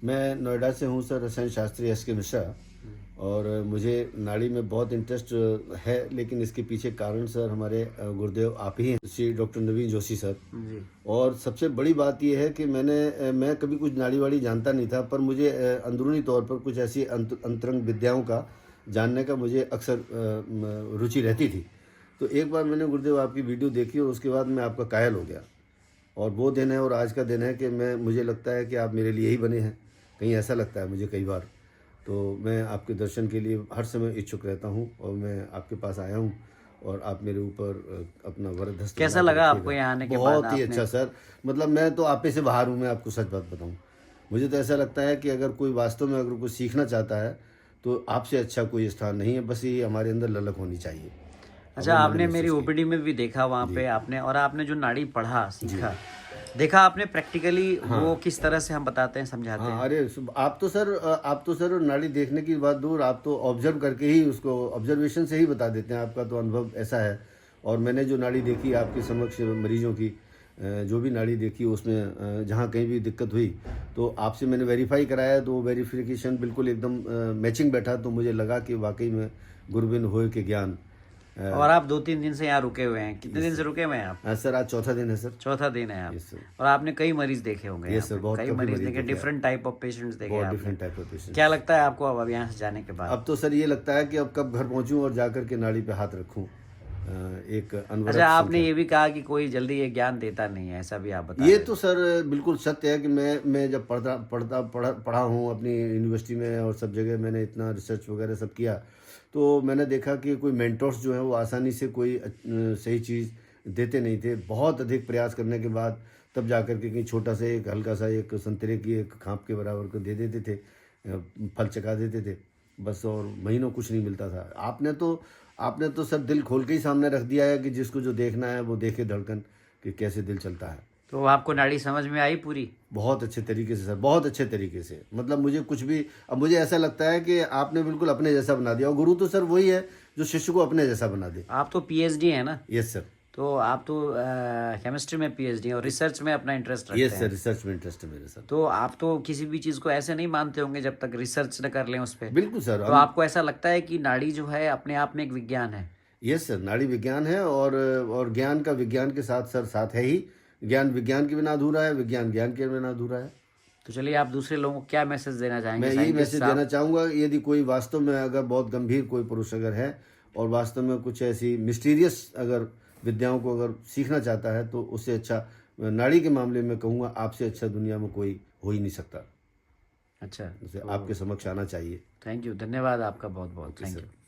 मैं नोएडा से हूँ सर, रसायन शास्त्री एस.के. मिश्रा। और मुझे नाड़ी में बहुत इंटरेस्ट है, लेकिन इसके पीछे कारण सर हमारे गुरुदेव आप ही हैं, श्री डॉक्टर नवीन जोशी सर। जी। और सबसे बड़ी बात ये है कि मैं कभी कुछ नाड़ी वाड़ी जानता नहीं था, पर मुझे अंदरूनी तौर पर कुछ ऐसी अंतरंग विद्याओं का जानने का मुझे अक्सर रुचि रहती थी। तो एक बार मैंने गुरुदेव आपकी वीडियो देखी और उसके बाद मैं आपका कायल हो गया। और वो दिन है और आज का दिन है कि मुझे लगता है कि आप मेरे लिए ही बने हैं। कहीं ऐसा लगता है मुझे कई बार। तो मैं आपके दर्शन के लिए हर समय इच्छुक रहता हूँ और मैं आपके पास आया हूँ और आप मेरे ऊपर अपना वरदहस्त कैसा बना के लगा आपको रखिएगा। यहाँ आने के बाद बहुत ही आपने? अच्छा सर, मतलब मैं तो आप ही से बाहर हूँ, मैं आपको सच बात बताऊँ। मुझे तो ऐसा लगता है कि अगर कोई वास्तव में अगर कुछ सीखना चाहता है, तो आपसे अच्छा कोई स्थान नहीं है, बस ये हमारे अंदर ललक होनी चाहिए। और अच्छा, वो मैंने आपने मेरी महसूस की। ओपीडी में भी देखा वहाँ जी, पे आपने, और आपने जो नाड़ी पढ़ा, जी। सीखा, देखा आपने प्रैक्टिकली वो हाँ। किस तरह से हम बताते हैं, समझाते हाँ, हैं? अरे आप तो सर नाड़ी देखने की बात दूर, आप तो ऑब्जर्व करके ही उसको ऑब्जर्वेशन से ही बता देते हैं, आपका तो अनुभव ऐसा है। और मैंने जो नाड़ी देखी आपके समक्ष मरीजों की, जो भी नाड़ी देखी उसमें जहाँ कहीं भी दिक्कत हुई, तो आपसे मैंने वेरीफाई कराया, तो वो वेरिफिकेशन बिल्कुल एकदम मैचिंग बैठा, तो मुझे लगा कि वाकई में गुरबिन होए के ज्ञान। और आप 2-3 दिन से यहाँ रुके हुए हैं, कितने यस दिन से सर। रुके हुए हैं आप? हाँ सर, आज चौथा दिन है सर। चौथा दिन है आप। Yes sir. और आपने कई मरीज देखे होंगे यहाँ यस सर, पे, बहुत कई काफ़ी मरीज मरीज देखे, देखे डिफरेंट टाइप ऑफ पेशेंट्स देखे बहुत आपने। डिफरेंट टाइप ऑफ क्या पेशेंट्स। लगता है आपको अब यहाँ से जाने के बाद? अब तो सर ये लगता है कि अब कब घर पहुंचूं और जाकर के नाड़ी पे हाथ रखूं। एक अच्छा, अनवरत आपने संख्या। ये भी कहा कि कोई जल्दी ये ज्ञान देता नहीं है, ऐसा भी आप बता ये रहे तो थे। सर बिल्कुल सत्य है कि मैं जब पढ़ा हूँ अपनी यूनिवर्सिटी में और सब जगह मैंने इतना रिसर्च वगैरह सब किया, तो मैंने देखा कि कोई मेंटोर्स जो हैं वो आसानी से कोई सही चीज़ देते नहीं थे। बहुत अधिक प्रयास करने के बाद तब जाकर के कहीं छोटा सा एक हल्का सा एक संतरे की एक खाप के बराबर को दे देते थे, फल चखा देते थे बस, और महीनों कुछ नहीं मिलता था। आपने तो सर दिल खोल के ही सामने रख दिया है कि जिसको जो देखना है वो देखे धड़कन कि कैसे दिल चलता है। तो आपको नाड़ी समझ में आई पूरी? बहुत अच्छे तरीके से सर, बहुत अच्छे तरीके से, मतलब मुझे कुछ भी, अब मुझे ऐसा लगता है कि आपने बिल्कुल अपने जैसा बना दिया। और गुरु तो सर वही है जो शिष्य को अपने जैसा बना दे। आप तो पीएचडी है ना? Yes sir. तो आप तो केमिस्ट्री में पीएचडी और रिसर्च में अपना इंटरेस्ट रखते यस सर, हैं। रिसर्च में इंटरेस्ट है मेरे सर। तो आप तो किसी भी चीज़ को ऐसे नहीं मानते होंगे जब तक रिसर्च न कर लें उस पे। बिल्कुल सर, तो हम। आपको ऐसा लगता है कि नाड़ी जो है अपने आप में एक विज्ञान है? यस सर, नाड़ी विज्ञान है और ज्ञान का विज्ञान के साथ सर साथ है ही। ज्ञान विज्ञान के बिना अधूरा है, विज्ञान ज्ञान के बिना अधूरा है। तो चलिए, आप दूसरे लोगों को क्या मैसेज देना चाहेंगे, मैं यही साइंटिस्ट मैसेज देना साहब? चाहूँगा, यदि कोई वास्तव में अगर बहुत गंभीर कोई पुरुष अगर है और वास्तव में कुछ ऐसी मिस्टीरियस अगर विद्याओं को अगर सीखना चाहता है, तो उससे अच्छा, नाड़ी के मामले में कहूँगा, आपसे अच्छा दुनिया में कोई हो ही नहीं सकता। अच्छा, उसे तो आपके समक्ष आना चाहिए। थैंक यू, धन्यवाद आपका बहुत बहुत, ओके थैंक सर। यू।